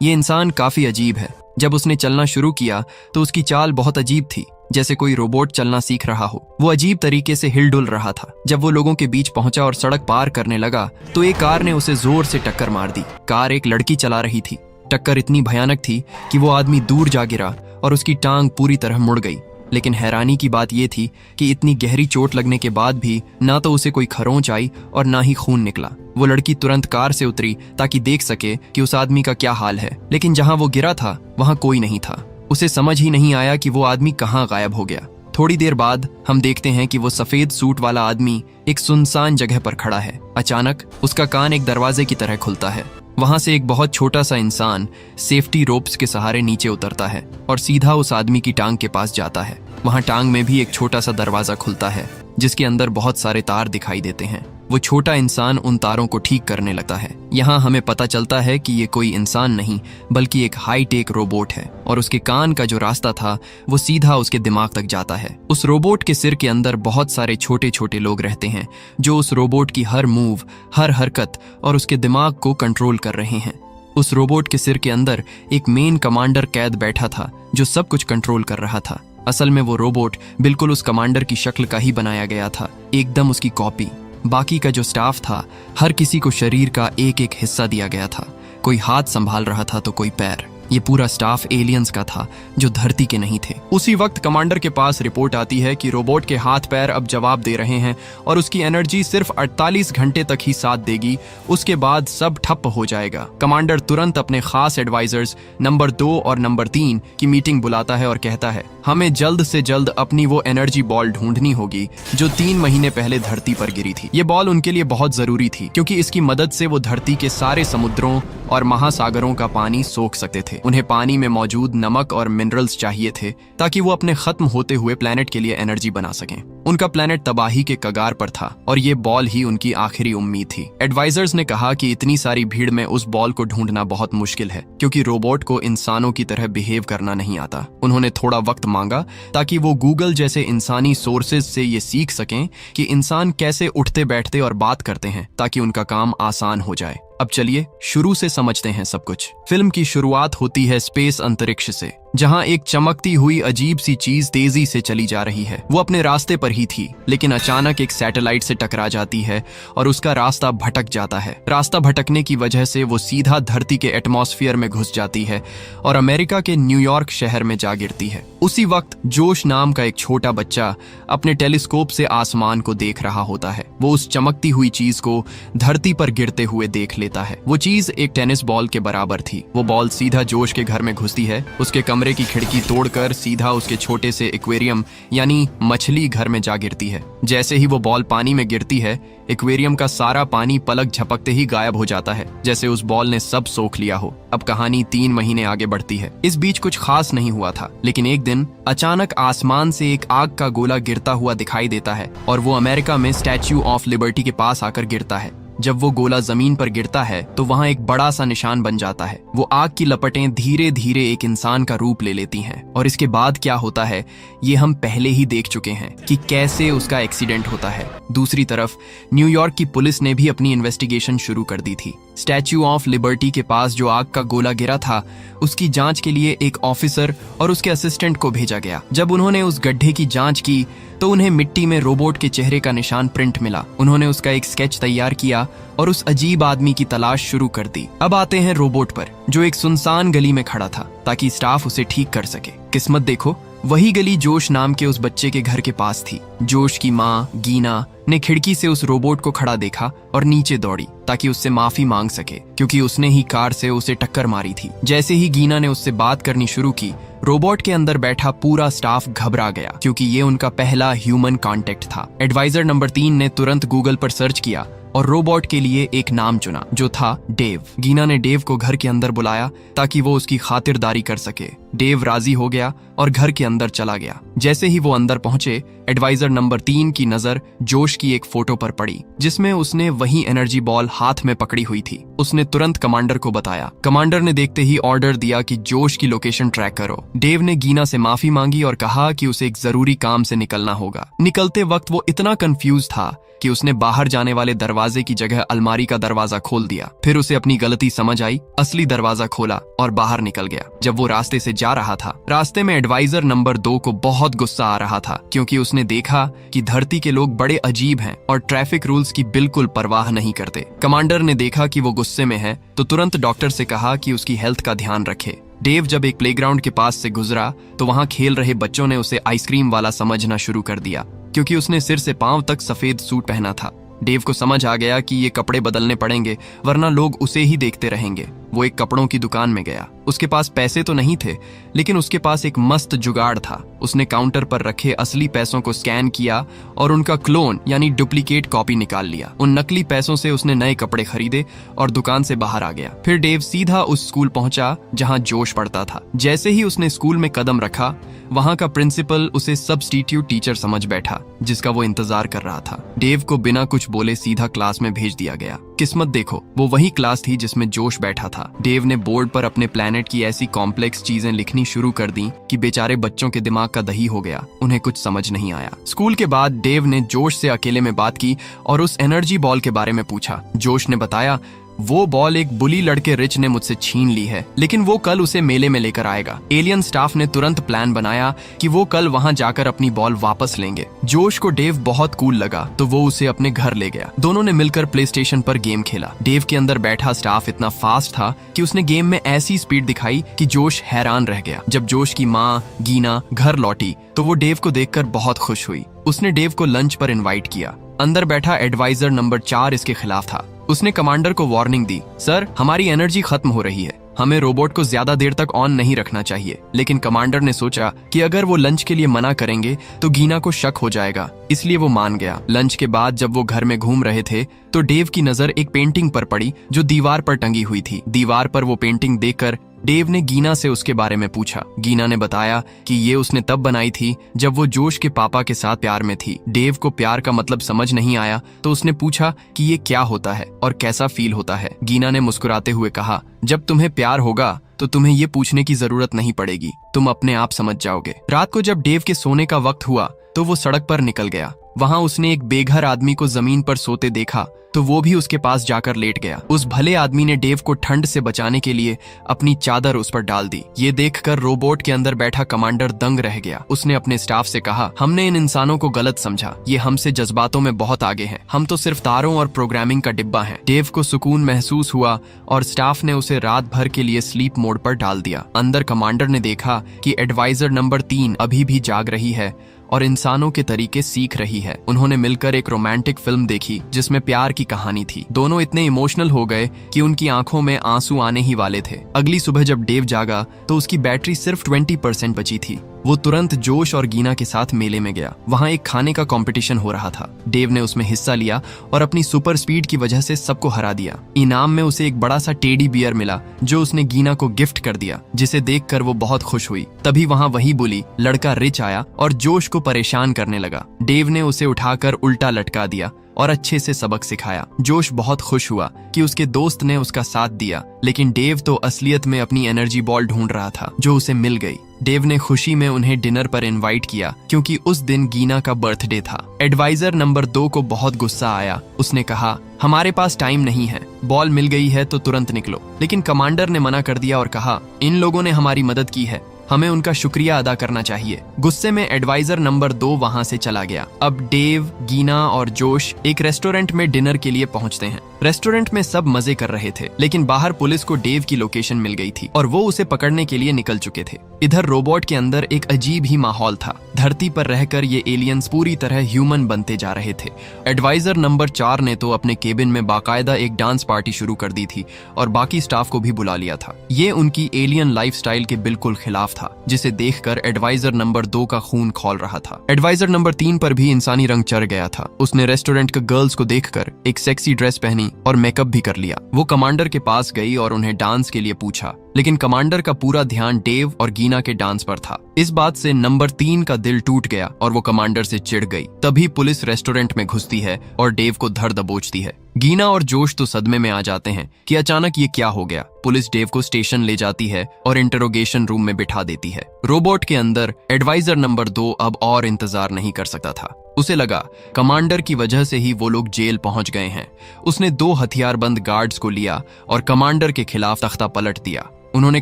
ये इंसान काफी अजीब है। जब उसने चलना शुरू किया तो उसकी चाल बहुत अजीब थी, जैसे कोई रोबोट चलना सीख रहा हो। वो अजीब तरीके से हिलडुल रहा था। जब वो लोगों के बीच पहुंचा और सड़क पार करने लगा तो एक कार ने उसे जोर से टक्कर मार दी। कार एक लड़की चला रही थी। टक्कर इतनी भयानक थी कि वो आदमी दूर जा गिरा और उसकी टांग पूरी तरह मुड़ गई। लेकिन हैरानी की बात यह थी कि इतनी गहरी चोट लगने के बाद भी ना तो उसे कोई खरोंच आई और ना ही खून निकला। वो लड़की तुरंत कार से उतरी ताकि देख सके कि उस आदमी का क्या हाल है, लेकिन जहां वो गिरा था वहां कोई नहीं था। उसे समझ ही नहीं आया कि वो आदमी कहां गायब हो गया। थोड़ी देर बाद हम देखते हैं कि वो सफेद सूट वाला आदमी एक सुनसान जगह पर खड़ा है। अचानक उसका कान एक दरवाजे की तरह खुलता है। वहां से एक बहुत छोटा सा इंसान सेफ्टी रोप्स के सहारे नीचे उतरता है और सीधा उस आदमी की टांग के पास जाता है। वहां टांग में भी एक छोटा सा दरवाजा खुलता है जिसके अंदर बहुत सारे तार दिखाई देते हैं। वो छोटा इंसान उन तारों को ठीक करने लगता है। यहाँ हमें पता चलता है कि ये कोई इंसान नहीं बल्कि एक हाईटेक रोबोट है और उसके कान का जो रास्ता था वो सीधा उसके दिमाग तक जाता है। उस रोबोट के सिर के अंदर बहुत सारे छोटे छोटे लोग रहते हैं जो उस रोबोट की हर मूव, हर हरकत और उसके दिमाग को कंट्रोल कर रहे हैं। उस रोबोट के सिर के अंदर एक मेन कमांडर कैद बैठा था जो सब कुछ कंट्रोल कर रहा था। असल में वो रोबोट बिल्कुल उस कमांडर की शक्ल का ही बनाया गया था, एकदम उसकी कॉपी। बाकी का जो स्टाफ था हर किसी को शरीर का एक एक हिस्सा दिया गया था। कोई हाथ संभाल रहा था तो कोई पैर। ये पूरा स्टाफ एलियंस का था जो धरती के नहीं थे। उसी वक्त कमांडर के पास रिपोर्ट आती है कि रोबोट के हाथ पैर अब जवाब दे रहे हैं और उसकी एनर्जी सिर्फ 48 घंटे तक ही साथ देगी, उसके बाद सब ठप हो जाएगा। कमांडर तुरंत अपने खास एडवाइजर्स नंबर 2 और नंबर 3 की मीटिंग बुलाता है और कहता है, हमें जल्द से जल्द अपनी वो एनर्जी बॉल ढूंढनी होगी जो 3 महीने पहले धरती पर गिरी थी। ये बॉल उनके लिए बहुत जरूरी थी क्योंकि इसकी मदद से वो धरती के सारे समुद्रों और महासागरों का पानी सोख सकते थे। उन्हें पानी में मौजूद नमक और मिनरल्स चाहिए थे ताकि वो अपने खत्म होते हुए प्लेनेट के लिए एनर्जी बना सकें। उनका प्लेनेट तबाही के कगार पर था और ये बॉल ही उनकी आखिरी उम्मीद थी। एडवाइजर्स ने कहा कि इतनी सारी भीड़ में उस बॉल को ढूंढना बहुत मुश्किल है क्योंकि रोबोट को इंसानों की तरह बिहेव करना नहीं आता। उन्होंने थोड़ा वक्त मांगा ताकि वो गूगल जैसे इंसानी सोर्सेज से ये सीख सकें कि इंसान कैसे उठते बैठते और बात करते हैं ताकि उनका काम आसान हो जाए। अब चलिए शुरू से समझते हैं सब कुछ। फिल्म की शुरुआत होती है स्पेस अंतरिक्ष से, जहां एक चमकती हुई अजीब सी चीज तेजी से चली जा रही है। वो अपने रास्ते पर ही थी लेकिन अचानक एक सैटेलाइट से टकरा जाती है और उसका रास्ता भटक जाता है। रास्ता भटकने की वजह से वो सीधा धरती के एटमॉस्फेयर में घुस जाती है और अमेरिका के न्यूयॉर्क शहर में जा गिरती है। उसी वक्त जोश नाम का एक छोटा बच्चा अपने टेलीस्कोप से आसमान को देख रहा होता है। वो उस चमकती हुई चीज को धरती पर गिरते हुए देख लेता है। वो चीज एक टेनिस बॉल के बराबर थी। वो बॉल सीधा जोश के घर में घुसती है, उसके कमरे की खिड़की तोड़कर सीधा उसके छोटे से एक्वेरियम यानी मछली घर में जा गिरती है। जैसे ही वो बॉल पानी में गिरती है, एक्वेरियम का सारा पानी पलक झपकते ही गायब हो जाता है, जैसे उस बॉल ने सब सोख लिया हो। अब कहानी 3 महीने आगे बढ़ती है। इस बीच कुछ खास नहीं हुआ था, लेकिन एक दिन अचानक आसमान से एक आग का गोला गिरता हुआ दिखाई देता है और वो अमेरिका में स्टैच्यू ऑफ लिबर्टी के पास आकर गिरता है। जब वो गोला जमीन पर गिरता है तो वहां एक बड़ा सा निशान बन जाता है। वो आग की लपटें धीरे धीरे एक इंसान का रूप ले लेती हैं और इसके बाद क्या होता है ये हम पहले ही देख चुके हैं कि कैसे उसका एक्सीडेंट होता है। दूसरी तरफ न्यूयॉर्क की पुलिस ने भी अपनी इन्वेस्टिगेशन शुरू कर दी थी। स्टैच्यू ऑफ लिबर्टी के पास जो आग का गोला गिरा था उसकी जांच के लिए एक ऑफिसर और उसके असिस्टेंट को भेजा गया। जब उन्होंने उस गड्ढे की जांच की तो उन्हें मिट्टी में रोबोट के चेहरे का निशान प्रिंट मिला। उन्होंने उसका एक स्केच तैयार किया और उस अजीब आदमी की तलाश शुरू कर दी। अब आते हैं रोबोट पर, जो एक सुनसान गली में खड़ा था ताकि स्टाफ उसे ठीक कर सके। किस्मत देखो, वही गली जोश नाम के उस बच्चे के घर के पास थी। जोश की माँ गीना ने खिड़की से उस रोबोट को खड़ा देखा और नीचे दौड़ी ताकि उससे माफी मांग सके क्योंकि उसने ही कार से उसे टक्कर मारी थी। जैसे ही गीना ने उससे बात करनी शुरू की, रोबोट के अंदर बैठा पूरा स्टाफ घबरा गया क्योंकि ये उनका पहला ह्यूमन कांटेक्ट था। एडवाइजर नंबर 3 ने तुरंत गूगल पर सर्च किया और रोबोट के लिए एक नाम चुना जो था डेव। गीना ने डेव को घर के अंदर बुलाया ताकि वो उसकी खातिरदारी कर सके। डेव राजी हो गया और घर के अंदर चला गया। जैसे ही वो अंदर पहुंचे, एडवाइजर नंबर 3 की नजर जोश की एक फोटो पर पड़ी जिसमें उसने वही एनर्जी बॉल हाथ में पकड़ी हुई थी। उसने तुरंत कमांडर को बताया। कमांडर ने देखते ही ऑर्डर दिया कि जोश की लोकेशन ट्रैक करो। डेव ने गीना से माफी मांगी और कहा कि उसे एक जरूरी काम से निकलना होगा। निकलते वक्त वो इतना कंफ्यूज था कि उसने बाहर जाने वाले दरवाजे की जगह अलमारी का दरवाजा खोल दिया। फिर उसे अपनी गलती समझ आई, असली दरवाजा खोला और बाहर निकल गया। जब वो रास्ते से जा रहा था, रास्ते में एडवाइजर नंबर 2 को बहुत गुस्सा आ रहा था क्योंकि उसने देखा कि धरती के लोग बड़े अजीब हैं और ट्रैफिक रूल्स की बिल्कुल परवाह नहीं करते। कमांडर ने देखा कि वो गुस्से में है तो तुरंत डॉक्टर से कहा कि उसकी हेल्थ का ध्यान रखे। डेव जब एक प्लेग्राउंड के पास से गुजरा तो वहां खेल रहे बच्चों ने उसे आइसक्रीम वाला समझना शुरू कर दिया क्योंकि उसने सिर से पांव तक सफेद सूट पहना था। डेव को समझ आ गया कि ये कपड़े बदलने पड़ेंगे वरना लोग उसे ही देखते रहेंगे। वो एक कपड़ों की दुकान में गया। उसके पास पैसे तो नहीं थे लेकिन उसके पास एक मस्त जुगाड़ था। उसने काउंटर पर रखे असली पैसों को स्कैन किया और उनका क्लोन यानी डुप्लीकेट कॉपी निकाल लिया। उन नकली पैसों से उसने नए कपड़े खरीदे और दुकान से बाहर आ गया। फिर डेव सीधा उस स्कूल पहुंचा जहां जोश पढ़ता था। जैसे ही उसने स्कूल में कदम रखा, वहां का प्रिंसिपल उसे सब्स्टिट्यूट टीचर समझ बैठा जिसका वो इंतजार कर रहा था। डेव को बिना कुछ बोले सीधा क्लास में भेज दिया गया। किस्मत देखो, वो वही क्लास थी जिसमें जोश बैठा था। डेव ने बोर्ड पर अपने प्लेनेट की ऐसी कॉम्प्लेक्स चीजें लिखनी शुरू कर दी कि बेचारे बच्चों के दिमाग का दही हो गया। उन्हें कुछ समझ नहीं आया। स्कूल के बाद डेव ने जोश से अकेले में बात की और उस एनर्जी बॉल के बारे में पूछा। जोश ने बताया वो बॉल एक बुली लड़के रिच ने मुझसे छीन ली है, लेकिन वो कल उसे मेले में लेकर आएगा। एलियन स्टाफ ने तुरंत प्लान बनाया कि वो कल वहां जाकर अपनी बॉल वापस लेंगे। जोश को डेव बहुत कूल लगा तो वो उसे अपने घर ले गया। दोनों ने मिलकर प्ले स्टेशन पर गेम खेला। डेव के अंदर बैठा स्टाफ इतना फास्ट था कि उसने गेम में ऐसी स्पीड दिखाई कि जोश हैरान रह गया। जब जोश की माँ गीना घर लौटी तो वो डेव को देखकर बहुत खुश हुई। उसने डेव को लंच पर इन्वाइट किया। अंदर बैठा एडवाइजर नंबर 4 इसके खिलाफ था। उसने कमांडर को वार्निंग दी, सर हमारी एनर्जी खत्म हो रही है, हमें रोबोट को ज्यादा देर तक ऑन नहीं रखना चाहिए। लेकिन कमांडर ने सोचा कि अगर वो लंच के लिए मना करेंगे तो गीना को शक हो जाएगा, इसलिए वो मान गया। लंच के बाद जब वो घर में घूम रहे थे तो डेव की नजर एक पेंटिंग पर पड़ी जो दीवार पर टंगी हुई थी। दीवार पर वो पेंटिंग देखकर डेव ने गीना से उसके बारे में पूछा। गीना ने बताया कि ये उसने तब बनाई थी जब वो जोश के पापा के साथ प्यार में थी। डेव को प्यार का मतलब समझ नहीं आया तो उसने पूछा कि ये क्या होता है और कैसा फील होता है। गीना ने मुस्कुराते हुए कहा, जब तुम्हें प्यार होगा तो तुम्हें ये पूछने की जरूरत नहीं पड़ेगी, तुम अपने आप समझ जाओगे। रात को जब डेव के सोने का वक्त हुआ तो वो सड़क पर निकल गया। वहां उसने एक बेघर आदमी को जमीन पर सोते देखा तो वो भी उसके पास जाकर लेट गया। उस भले आदमी ने डेव को ठंड से बचाने के लिए अपनी चादर उस पर डाल दी। ये देखकर रोबोट के अंदर बैठा कमांडर दंग रह गया। उसने अपने स्टाफ से कहा, हमने इन इंसानों को गलत समझा, ये हमसे जज्बातों में बहुत आगे हैं, हम तो सिर्फ तारों और प्रोग्रामिंग का डिब्बा हैं। डेव को सुकून महसूस हुआ और स्टाफ ने उसे रात भर के लिए स्लीप मोड पर डाल दिया। अंदर कमांडर ने देखा कि एडवाइजर नंबर 3 अभी भी जाग रही है और इंसानों के तरीके सीख रही है। उन्होंने मिलकर एक रोमांटिक फिल्म देखी जिसमें प्यार की कहानी थी। दोनों इतने इमोशनल हो गए कि उनकी आंखों में आंसू आने ही वाले थे। अगली सुबह जब डेव जागा तो उसकी बैटरी सिर्फ 20% बची थी। वो तुरंत जोश और गीना के साथ मेले में गया। वहां एक खाने का कंपटीशन हो रहा था। डेव ने उसमें हिस्सा लिया और अपनी सुपर स्पीड की वजह से सबको हरा दिया। इनाम में उसे एक बड़ा सा टेडी बियर मिला जो उसने गीना को गिफ्ट कर दिया, जिसे देखकर वो बहुत खुश हुई। तभी वहां वही बुली लड़का रिच आया और जोश को परेशान करने लगा। डेव ने उसे उठाकर उल्टा लटका दिया और अच्छे से सबक सिखाया। जोश बहुत खुश हुआ कि उसके दोस्त ने उसका साथ दिया, लेकिन डेव तो असलियत में अपनी एनर्जी बॉल ढूंढ रहा था जो उसे मिल गई। डेव ने खुशी में उन्हें डिनर पर इनवाइट किया क्योंकि उस दिन गीना का बर्थडे था। एडवाइजर नंबर 2 को बहुत गुस्सा आया। उसने कहा, हमारे पास टाइम नहीं है, बॉल मिल गई है तो तुरंत निकलो। लेकिन कमांडर ने मना कर दिया और कहा, इन लोगों ने हमारी मदद की है, हमें उनका शुक्रिया अदा करना चाहिए। गुस्से में एडवाइजर नंबर 2 वहां से चला गया। अब डेव, गीना और जोश एक रेस्टोरेंट में डिनर के लिए पहुंचते हैं। रेस्टोरेंट में सब मजे कर रहे थे, लेकिन बाहर पुलिस को डेव की लोकेशन मिल गई थी और वो उसे पकड़ने के लिए निकल चुके थे। इधर रोबोट के अंदर एक अजीब ही माहौल था। धरती पर रहकर ये एलियंस पूरी तरह ह्यूमन बनते जा रहे थे। एडवाइजर नंबर 4 ने तो अपने केबिन में बाकायदा एक डांस पार्टी शुरू कर दी थी और बाकी स्टाफ को भी बुला लिया था। ये उनकी एलियन लाइफस्टाइल के बिल्कुल खिलाफ था, जिसे देखकर एडवाइजर नंबर 2 का खून खौल रहा था। एडवाइजर नंबर 3 पर भी इंसानी रंग चढ़ गया था। उसने रेस्टोरेंट के गर्ल्स को देखकर एक सेक्सी ड्रेस पहनी और मेकअप भी कर लिया। वो कमांडर के पास गई और उन्हें डांस के लिए पूछा, लेकिन कमांडर का पूरा ध्यान डेव और गीना के डांस पर था। इस बात से नंबर 3 का दिल टूट गया और वो कमांडर से चिढ़ गई। तभी पुलिस रेस्टोरेंट में घुसती है और डेव को धर दबोचती है। गीना और जोश तो सदमे में आ जाते हैं कि अचानक ये क्या हो गया। पुलिस डेव को स्टेशन ले जाती है और इंटरोगेशन रूम में बिठा देती है। रोबोट के अंदर एडवाइजर नंबर 2 अब और इंतजार नहीं कर सकता था। उसे लगा कमांडर की वजह से ही वो लोग जेल पहुंच गए हैं। उसने 2 हथियारबंद गार्ड्स को लिया और कमांडर के खिलाफ तख्ता पलट दिया। उन्होंने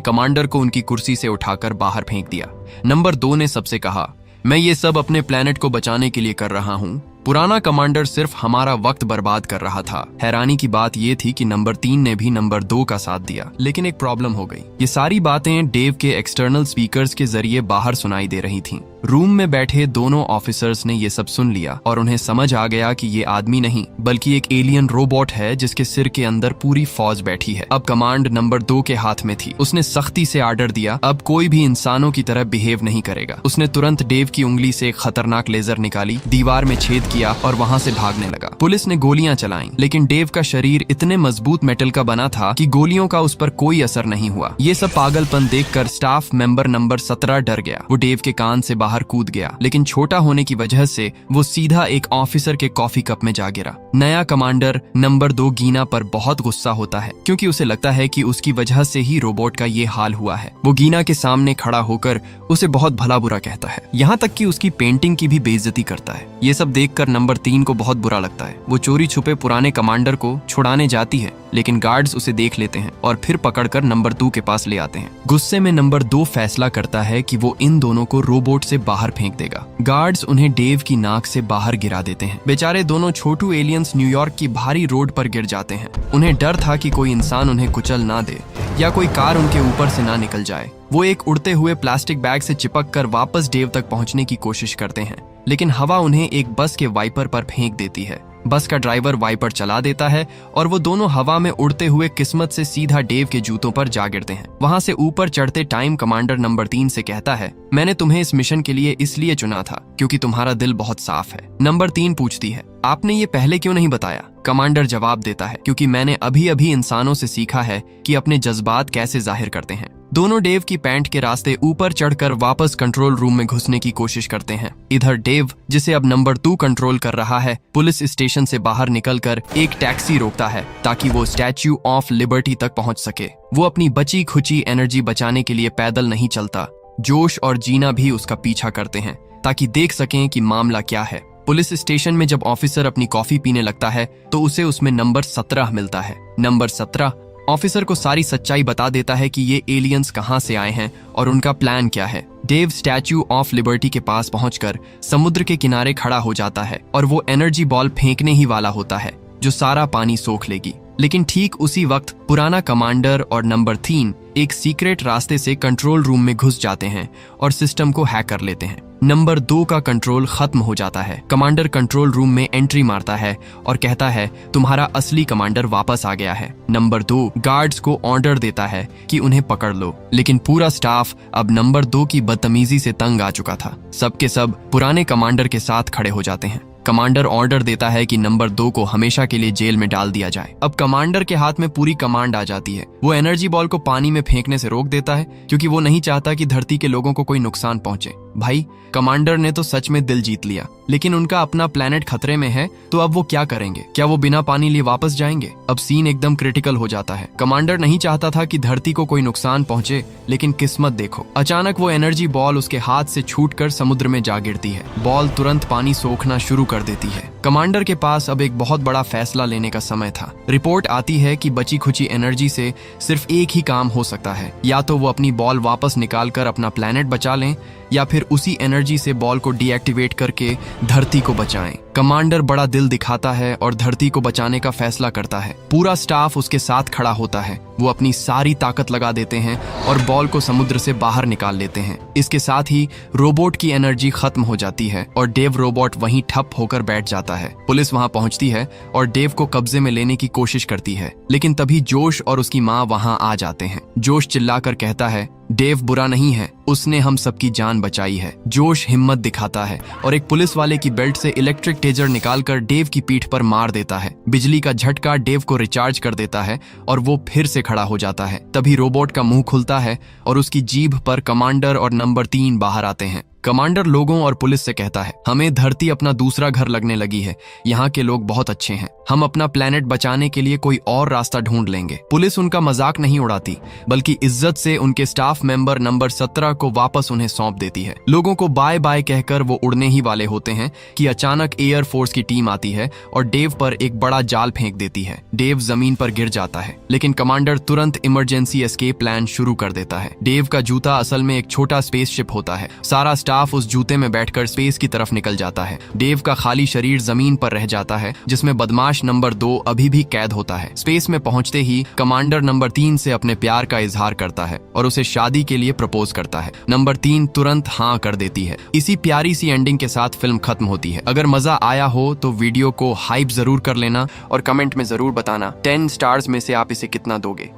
कमांडर को उनकी कुर्सी से उठाकर बाहर फेंक दिया। नंबर 2 ने सबसे कहा, मैं ये सब अपने प्लेनेट को बचाने के लिए कर रहा हूँ। पुराना कमांडर सिर्फ हमारा वक्त बर्बाद कर रहा था। हैरानी की बात यह थी कि नंबर 3 ने भी नंबर 2 का साथ दिया, लेकिन एक प्रॉब्लम हो गई। ये सारी बातें डेव के एक्सटर्नल स्पीकर्स के जरिए बाहर सुनाई दे रही थीं। रूम में बैठे दोनों ऑफिसर्स ने ये सब सुन लिया और उन्हें समझ आ गया कि ये आदमी नहीं बल्कि एक एलियन रोबोट है जिसके सिर के अंदर पूरी फौज बैठी है। अब कमांड नंबर 2 के हाथ में थी। उसने सख्ती से आर्डर दिया, अब कोई भी इंसानों की तरह बिहेव नहीं करेगा। उसने तुरंत डेव की उंगली से एक खतरनाक लेजर निकाली, दीवार में छेद किया और वहां से भागने लगा। पुलिस ने गोलियां चलाईं, लेकिन डेव का शरीर इतने मजबूत मेटल का बना था कि गोलियों का उस पर कोई असर नहीं हुआ। ये सब पागलपन देखकर स्टाफ मेंबर नंबर 17 डर गया। वो डेव के कान से बाहर कूद गया, लेकिन छोटा होने की वजह से वो सीधा एक ऑफिसर के कॉफी कप में जा गिरा। नया कमांडर नंबर 2 गीना पर बहुत गुस्सा होता है, क्योंकि उसे लगता है कि उसकी वजह से ही रोबोट का ये हाल हुआ है। वो गीना के सामने खड़ा होकर उसे बहुत भला बुरा कहता है, यहाँ तक कि उसकी पेंटिंग की भी बेइज्जती करता है। ये सब देखकर नंबर 3 को बहुत बुरा लगता है। वो चोरी छुपे पुराने कमांडर को छुड़ाने जाती है, लेकिन गार्ड्स उसे देख लेते हैं और फिर पकड़कर नंबर 2 के पास ले आते हैं। गुस्से में नंबर 2 फैसला करता है कि वो इन दोनों को रोबोट से बाहर फेंक देगा। गार्ड्स उन्हें डेव की नाक से बाहर गिरा देते हैं। बेचारे दोनों छोटू एलियंस न्यूयॉर्क की भारी रोड पर गिर जाते हैं। उन्हें डर था कि कोई इंसान उन्हें कुचल ना दे या कोई कार उनके ऊपर से ना निकल जाए। वो एक उड़ते हुए प्लास्टिक बैग से चिपक कर वापस डेव तक पहुंचने की कोशिश करते हैं, लेकिन हवा उन्हें एक बस के वाइपर पर फेंक देती है। बस का ड्राइवर वाइपर चला देता है और वो दोनों हवा में उड़ते हुए किस्मत से सीधा डेव के जूतों पर जा गिरते हैं। वहां से ऊपर चढ़ते टाइम कमांडर नंबर 3 से कहता है, मैंने तुम्हें इस मिशन के लिए इसलिए चुना था क्योंकि तुम्हारा दिल बहुत साफ है। नंबर 3 पूछती है, आपने ये पहले क्यों नहीं बताया? कमांडर जवाब देता है, क्योंकि मैंने अभी अभी इंसानों से सीखा है कि अपने जज्बात कैसे जाहिर करते हैं। दोनों डेव की पैंट के रास्ते ऊपर चढ़कर वापस कंट्रोल रूम में घुसने की कोशिश करते हैं। इधर डेव, जिसे अब नंबर 2 कंट्रोल कर रहा है, पुलिस स्टेशन से बाहर निकलकर एक टैक्सी रोकता है ताकि वो स्टैच्यू ऑफ लिबर्टी तक पहुंच सके। वो अपनी बची खुची एनर्जी बचाने के लिए पैदल नहीं चलता। जोश और जीना भी उसका पीछा करते हैं ताकि देख सकें कि मामला क्या है। पुलिस स्टेशन में जब ऑफिसर अपनी कॉफी पीने लगता है तो उसे उसमें नंबर 17 मिलता है। नंबर 17 ऑफिसर को सारी सच्चाई बता देता है कि ये एलियंस कहां से आए हैं और उनका प्लान क्या है। डेव स्टैच्यू ऑफ लिबर्टी के पास पहुंचकर समुद्र के किनारे खड़ा हो जाता है और वो एनर्जी बॉल फेंकने ही वाला होता है जो सारा पानी सोख लेगी। लेकिन ठीक उसी वक्त पुराना कमांडर और नंबर 3 एक सीक्रेट रास्ते से कंट्रोल रूम में घुस जाते हैं और सिस्टम को हैक कर लेते हैं। नंबर 2 का कंट्रोल खत्म हो जाता है। कमांडर कंट्रोल रूम में एंट्री मारता है और कहता है, तुम्हारा असली कमांडर वापस आ गया है। नंबर 2 गार्ड्स को ऑर्डर देता है कि उन्हें पकड़ लो, लेकिन पूरा स्टाफ अब नंबर 2 की बदतमीजी से तंग आ चुका था। सबके सब पुराने कमांडर के साथ खड़े हो जाते हैं। कमांडर ऑर्डर देता है कि नंबर 2 को हमेशा के लिए जेल में डाल दिया जाए। अब कमांडर के हाथ में पूरी कमांड आ जाती है। वो एनर्जी बॉल को पानी में फेंकने से रोक देता है क्योंकि वो नहीं चाहता कि धरती के लोगों को कोई नुकसान पहुंचे। भाई, कमांडर ने तो सच में दिल जीत लिया, लेकिन उनका अपना प्लेनेट खतरे में है, तो अब वो क्या करेंगे? क्या वो बिना पानी लिए वापस जाएंगे? अब सीन एकदम क्रिटिकल हो जाता है। कमांडर नहीं चाहता था कि धरती को कोई नुकसान पहुंचे, लेकिन किस्मत देखो, अचानक वो एनर्जी बॉल उसके हाथ से छूटकर समुद्र में जा गिरती है। बॉल तुरंत पानी सोखना शुरू कर देती है। कमांडर के पास अब एक बहुत बड़ा फैसला लेने का समय था। रिपोर्ट आती है कि बची खुची एनर्जी से सिर्फ एक ही काम हो सकता है, या तो वो अपनी बॉल वापस निकालकर अपना प्लेनेट बचा लें या फिर उसी एनर्जी से बॉल को डीएक्टिवेट करके धरती को बचाएं। कमांडर बड़ा दिल दिखाता है और धरती को बचाने का फैसला करता है। पूरा स्टाफ उसके साथ खड़ा होता है। वो अपनी सारी ताकत लगा देते हैं और बॉल को समुद्र से बाहर निकाल लेते हैं। इसके साथ ही रोबोट की एनर्जी खत्म हो जाती है और डेव रोबोट वहीं ठप होकर बैठ जाता है। पुलिस वहां पहुंचती है और डेव को कब्जे में लेने की कोशिश करती है, लेकिन तभी जोश और उसकी माँ वहां आ जाते हैं। जोश चिल्लाकर कहता है, डेव बुरा नहीं है, उसने हम सबकी जान बचाई है। जोश हिम्मत दिखाता है और एक पुलिस वाले की बेल्ट से इलेक्ट्रिक टेजर निकालकर डेव की पीठ पर मार देता है। बिजली का झटका डेव को रिचार्ज कर देता है और वो फिर से खड़ा हो जाता है। तभी रोबोट का मुंह खुलता है और उसकी जीभ पर कमांडर और नंबर 3 बाहर आते हैं। कमांडर लोगों और पुलिस से कहता है, हमें धरती अपना दूसरा घर लगने लगी है। यहाँ के लोग बहुत अच्छे हैं। हम अपना प्लेनेट बचाने के लिए कोई और रास्ता ढूंढ लेंगे। पुलिस उनका मजाक नहीं उड़ाती, बल्कि इज्जत से उनके स्टाफ मेंबर नंबर 17 को वापस उन्हें सौंप देती है। लोगों को बाय बाय कहकर वो उड़ने ही वाले होते हैं कि अचानक एयर फोर्स की टीम आती है और डेव पर एक बड़ा जाल फेंक देती है। डेव जमीन पर गिर जाता है, लेकिन कमांडर तुरंत इमरजेंसी एस्केप प्लान शुरू कर देता है। डेव का जूता असल में एक छोटा स्पेसशिप होता है। सारा स्टाफ उस जूते में बैठकर स्पेस की तरफ निकल जाता है। डेव का खाली शरीर जमीन पर रह जाता है, जिसमें बदमाश नंबर 2 अभी भी कैद होता है। स्पेस में पहुंचते ही कमांडर नंबर 3 से अपने प्यार का इजहार करता है और उसे शादी के लिए प्रपोज करता है। नंबर 3 तुरंत हाँ कर देती है। इसी प्यारी सी एंडिंग के साथ फिल्म खत्म होती है। अगर मजा आया हो तो वीडियो को हाइप जरूर कर लेना और कमेंट में जरूर बताना 10 स्टार्स में से आप इसे कितना दोगे।